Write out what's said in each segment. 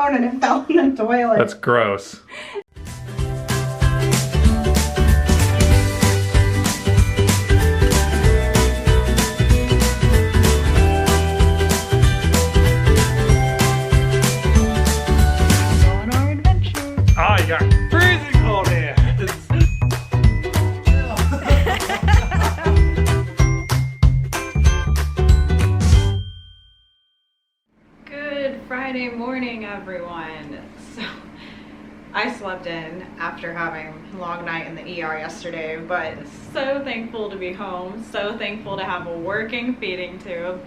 phone and it fell in the toilet. That's gross. Oh, you got freezing cold here. Good Friday morning, everyone. So, I slept in after having a long night in the ER yesterday, but so thankful to be home. So thankful to have a working feeding tube.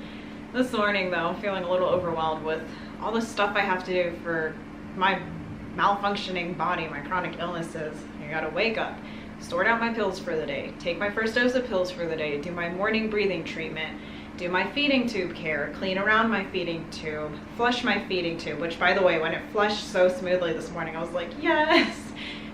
This morning, though, I'm feeling a little overwhelmed with all the stuff I have to do for my malfunctioning body, my chronic illnesses. I gotta wake up, sort out my pills for the day, take my first dose of pills for the day, do my morning breathing treatment, do my feeding tube care, clean around my feeding tube, flush my feeding tube, which, by the way, when it flushed so smoothly this morning, I was like, yes!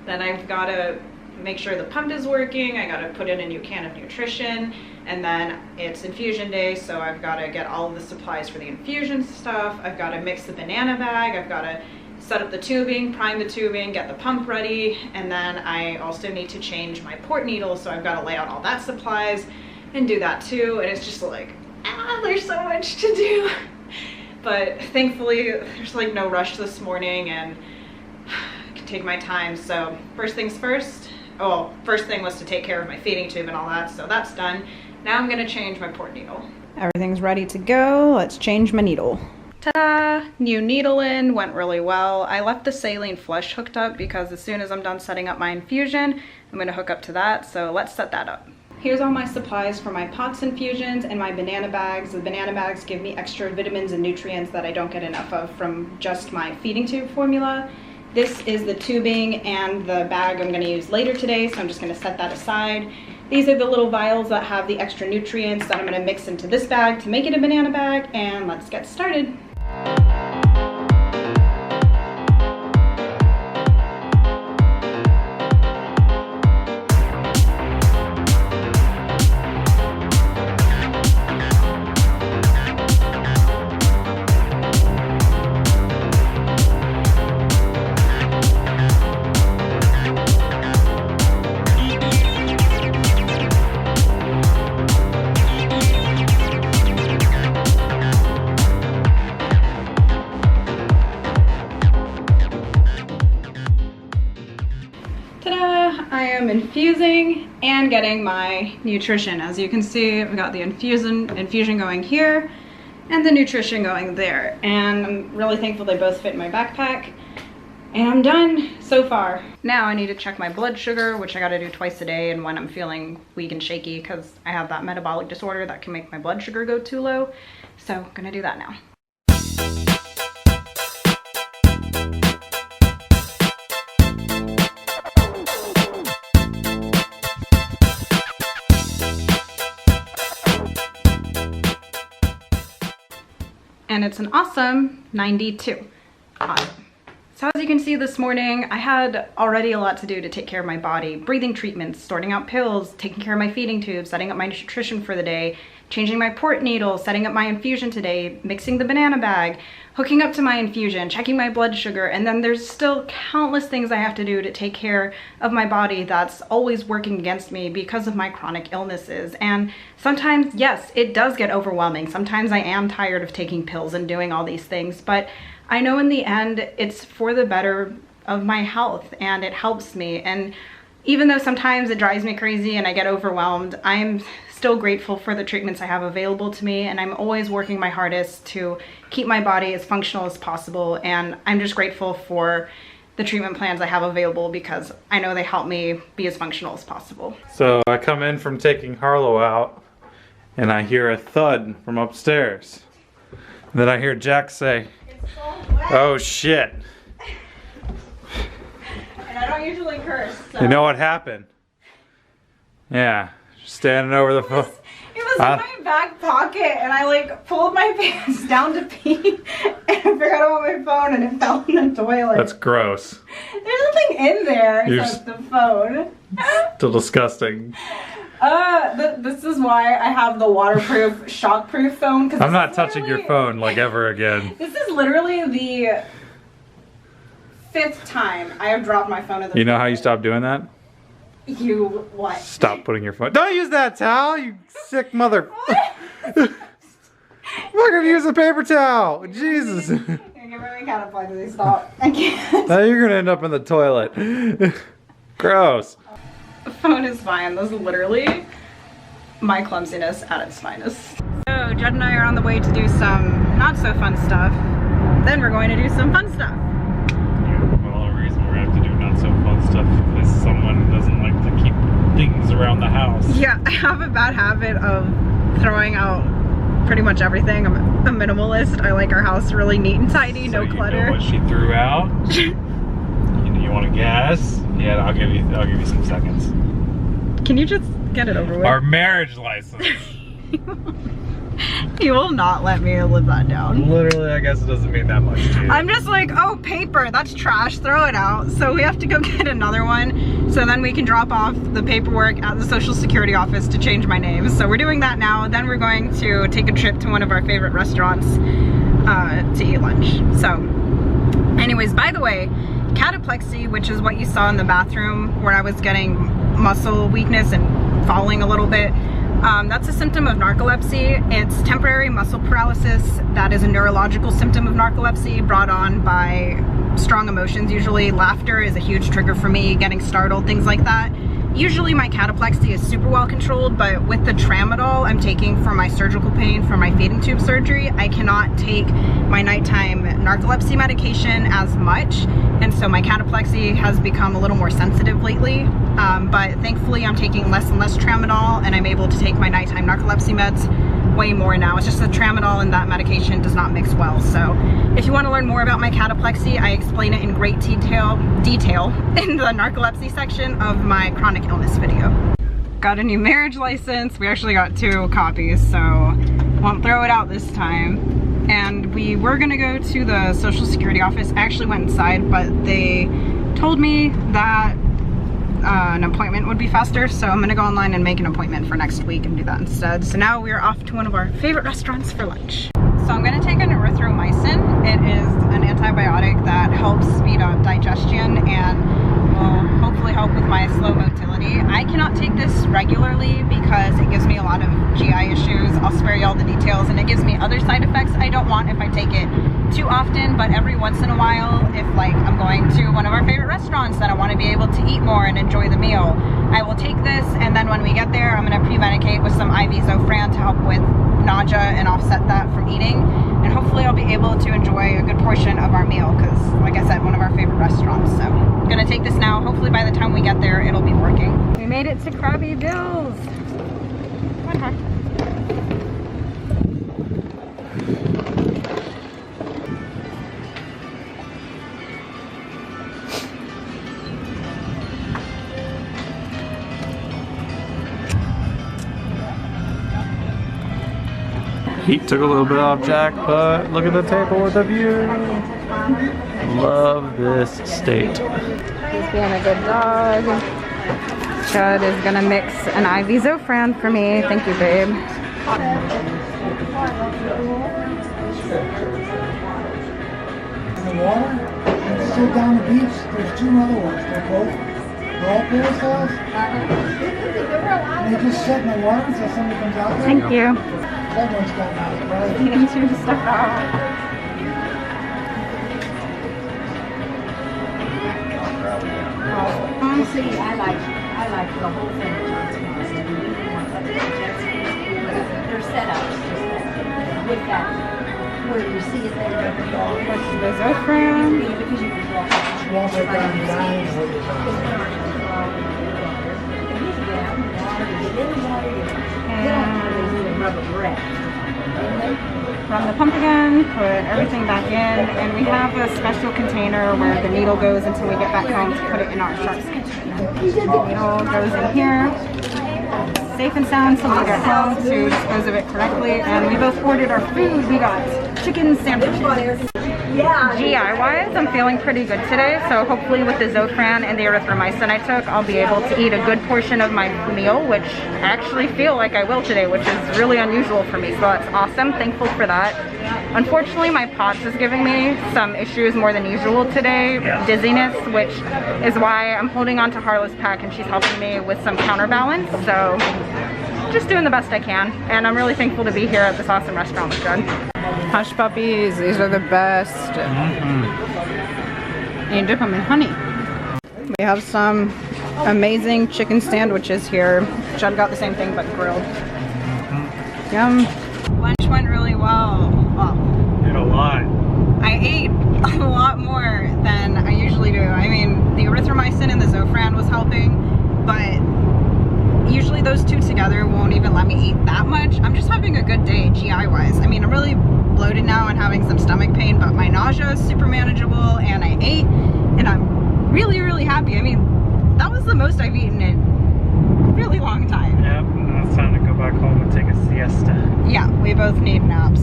Then I've gotta make sure the pump is working, I gotta put in a new can of nutrition, and then it's infusion day, so I've gotta get all of the supplies for the infusion stuff, I've gotta mix the banana bag, I've gotta set up the tubing, prime the tubing, get the pump ready, and then I also need to change my port needle, so I've got to lay out all that supplies and do that too, and it's just like, there's so much to do. But thankfully, there's like no rush this morning, and I can take my time. So first things first, first thing was to take care of my feeding tube and all that, so that's done. Now I'm gonna change my port needle. Everything's ready to go. Let's change my needle. Ta-da! New needle in, went really well. I left the saline flush hooked up because as soon as I'm done setting up my infusion, I'm gonna hook up to that, so let's set that up. Here's all my supplies for my POTS infusions and my banana bags. The banana bags give me extra vitamins and nutrients that I don't get enough of from just my feeding tube formula. This is the tubing and the bag I'm gonna use later today, so I'm just gonna set that aside. These are the little vials that have the extra nutrients that I'm gonna mix into this bag to make it a banana bag, and let's get started. I am infusing and getting my nutrition. As you can see, I've got the infusion going here and the nutrition going there. And I'm really thankful they both fit in my backpack. And I'm done so far. Now I need to check my blood sugar, which I gotta do twice a day, and when I'm feeling weak and shaky, because I have that metabolic disorder that can make my blood sugar go too low. So I'm gonna do that now. And it's an awesome 92. So as you can see this morning, I had already a lot to do to take care of my body. Breathing treatments, sorting out pills, taking care of my feeding tube, setting up my nutrition for the day, changing my port needle, setting up my infusion today, mixing the banana bag, hooking up to my infusion, checking my blood sugar, and then there's still countless things I have to do to take care of my body that's always working against me because of my chronic illnesses. And sometimes, yes, it does get overwhelming. Sometimes I am tired of taking pills and doing all these things, but I know in the end it's for the better of my health and it helps me. And even though sometimes it drives me crazy and I get overwhelmed, I'm still grateful for the treatments I have available to me, and I'm always working my hardest to keep my body as functional as possible. And I'm just grateful for the treatment plans I have available because I know they help me be as functional as possible. So I come in from taking Harlow out and I hear a thud from upstairs. And then I hear Jack say, It's so wet. "Oh shit." And I don't usually curse, so. You know what happened? Yeah, standing over the phone. It was in my back pocket and I like pulled my pants down to pee and I forgot about my phone and it fell in the toilet. That's gross. There's nothing in there except the phone. Still disgusting. This is why I have the waterproof, shockproof phone. I'm not touching your phone like ever again. This is literally the 5th time I have dropped my phone at the You know how you stop doing that? You what? Stop putting your phone. Don't use that towel, you sick mother. Look, I've used a paper towel. Jesus. Give me my cataplexy. Stop. I can't. Now you're gonna end up in the toilet. Gross. The phone is fine. This is literally my clumsiness at its finest. So Judd and I are on the way to do some not so fun stuff. Then we're going to do some fun stuff. Yeah, well, the reason we're gonna have to do not so fun stuff is someone doesn't like to keep things around the house. Yeah, I have a bad habit of throwing out pretty much everything. I'm a minimalist. I like our house really neat and tidy, So no clutter. You know what she threw out? You want to guess? Yeah, I'll give you some seconds. Can you just get it over with? Our marriage license. You will not let me live that down. Literally, I guess it doesn't mean that much to you. I'm just like, oh, paper, that's trash, throw it out. So we have to go get another one so then we can drop off the paperwork at the Social Security office to change my name. So we're doing that now. Then we're going to take a trip to one of our favorite restaurants to eat lunch. So anyways, by the way, cataplexy, which is what you saw in the bathroom where I was getting muscle weakness and falling a little bit, that's a symptom of narcolepsy. It's temporary muscle paralysis. That is a neurological symptom of narcolepsy brought on by strong emotions. Usually laughter is a huge trigger for me, getting startled, things like that. Usually my cataplexy is super well controlled, but with the tramadol I'm taking for my surgical pain for my feeding tube surgery, I cannot take my nighttime narcolepsy medication as much, and so my cataplexy has become a little more sensitive lately. But thankfully I'm taking less and less tramadol, and I'm able to take my nighttime narcolepsy meds way more now. It's just the tramadol and that medication does not mix well. So if you want to learn more about my cataplexy, I explain it in great detail in the narcolepsy section of my chronic illness video. Got a new marriage license. We actually got 2 copies, so won't throw it out this time. And we were gonna go to the Social Security office. I actually went inside, but they told me that an appointment would be faster, so I'm gonna go online and make an appointment for next week and do that instead. So now we are off to one of our favorite restaurants for lunch. So I'm gonna take an erythromycin. It is an antibiotic that helps speed up digestion and will hopefully help with my slow motility. I cannot take this regularly because it gives me a lot of GI issues. I'll spare you all the details, and it gives me other side effects I don't want if I take it too often, but every once in a while, if like I'm going to one of our favorite restaurants that I want to be able to eat more and enjoy the meal, I will take this, and then when we get there I'm going to pre-medicate with some IV Zofran to help with nausea and offset that from eating, and hopefully I'll be able to enjoy a good portion of our meal because, like I said, one of our favorite restaurants. So I'm going to take this now. Hopefully by the time we get there it'll be working. We made it to Krabby Bill's. Okay. Heat took a little bit off Jack, but look at the table with the view. Love this state. He's being a good dog. Chud is gonna mix an IV Zofran for me. Thank you, babe. The water, and still down the beach, there's 2 other ones. They're all parasols. And they just sit in the water until somebody comes out there. Thank you. That one's gotten out, right? You need to step out. See, I like the whole thing of Johnson House. I mean, their setups just with that, where you see it there. This is the Zofran. Because you can walk out. Walk right down the line and what you're From the pump again, put everything back in, and we have a special container where the needle goes until we get back home to put it in our sharps container. The needle goes in here, safe and sound till we get home to dispose of it correctly. And we both ordered our food. We got chicken sandwiches. GI-wise, I'm feeling pretty good today, so hopefully with the Zofran and the erythromycin I took, I'll be able to eat a good portion of my meal, which I actually feel like I will today, which is really unusual for me, so that's awesome. Thankful for that. Unfortunately, my POTS is giving me some issues more than usual today, dizziness, which is why I'm holding on to Harlow's pack and she's helping me with some counterbalance, so just doing the best I can, and I'm really thankful to be here at this awesome restaurant with Judd. Hush puppies, these are the best. Need to come in honey. We have some amazing chicken sandwiches here. Judd got the same thing but grilled. Yum. Lunch went really well. Ate a lot. I ate a lot more than I usually do. I mean, the erythromycin and the Zofran was helping, but usually those two together won't even let me eat that much. I'm just having a good day GI wise. I mean, I'm really bloated now and having some stomach pain, but my nausea is super manageable, and I ate and I'm really, really happy. I mean, that was the most I've eaten in a really long time. Yep, now it's time to go back home and take a siesta. Yeah, we both need naps,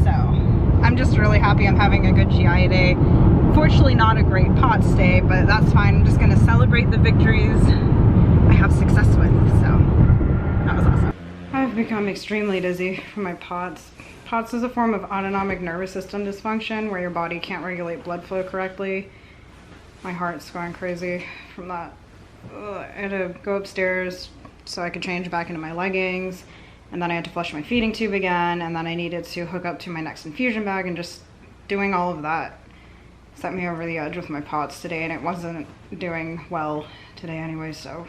so I'm just really happy I'm having a good GI day. Fortunately not a great POTS day, but that's fine. I'm just gonna celebrate the victories I have success with, so that was awesome. I've become extremely dizzy from my POTS. POTS is a form of autonomic nervous system dysfunction where your body can't regulate blood flow correctly. My heart's going crazy from that. I had to go upstairs so I could change back into my leggings, and then I had to flush my feeding tube again, and then I needed to hook up to my next infusion bag, and just doing all of that set me over the edge with my POTS today, and it wasn't doing well today anyway, so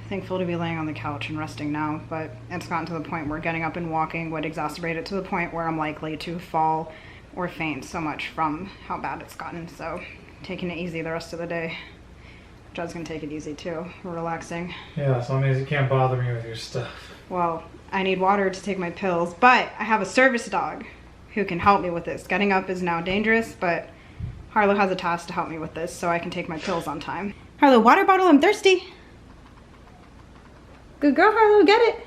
thankful to be laying on the couch and resting now, but it's gotten to the point where getting up and walking would exacerbate it to the point where I'm likely to fall or faint so much from how bad it's gotten, so taking it easy the rest of the day. Judd's gonna take it easy too. We're relaxing. Yeah, so that means you can't bother me with your stuff. Well, I need water to take my pills, but I have a service dog who can help me with this. Getting up is now dangerous, but Harlow has a task to help me with this so I can take my pills on time. Harlow, water bottle, I'm thirsty. Good girl, Harlow, get it.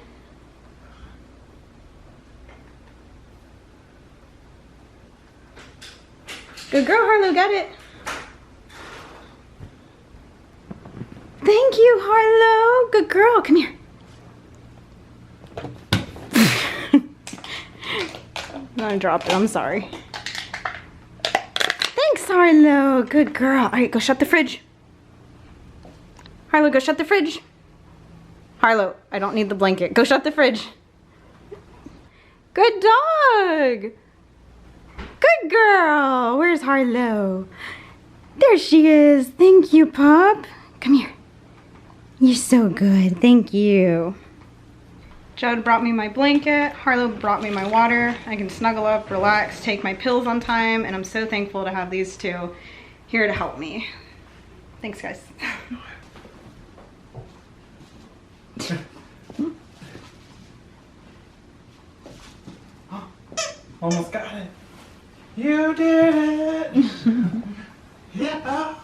Good girl, Harlow, get it. Thank you, Harlow. Good girl, come here. I dropped it, I'm sorry. Thanks, Harlow. Good girl. All right, go shut the fridge. Harlow, go shut the fridge. Harlow, I don't need the blanket. Go shut the fridge. Good dog. Good girl. Where's Harlow? There she is. Thank you, pup. Come here. You're so good. Thank you. Judd brought me my blanket. Harlow brought me my water. I can snuggle up, relax, take my pills on time, and I'm so thankful to have these two here to help me. Thanks, guys. Almost got it. You did it. Yeah.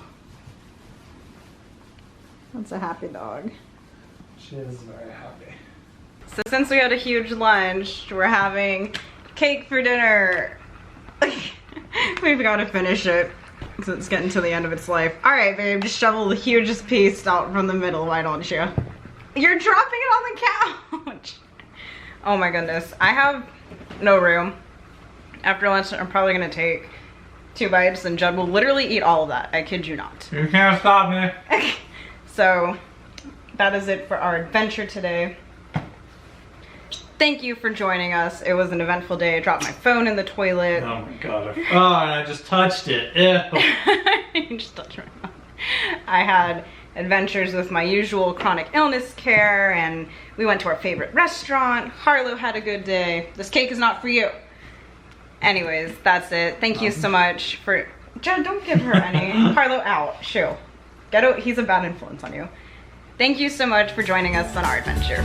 That's a happy dog. She is very happy. So since we had a huge lunch, we're having cake for dinner. We've got to finish it because it's getting to the end of its life. All right, babe, just shovel the hugest piece out from the middle, why don't you? You're dropping it on the couch. Oh my goodness. I have no room. After lunch, I'm probably gonna take 2 bites and Judd will literally eat all of that. I kid you not. You can't stop me. So that is it for our adventure today. Thank you for joining us. It was an eventful day. I dropped my phone in the toilet. Oh my god. Oh, and I just touched it. Ew. You just touched my phone. I had adventures with my usual chronic illness care, and we went to our favorite restaurant. Harlow had a good day. This cake is not for you. Anyways, that's it. Thank you so much for... Judd, don't give her any. Harlow, out. Shoo. Get out. He's a bad influence on you. Thank you so much for joining us on our adventure.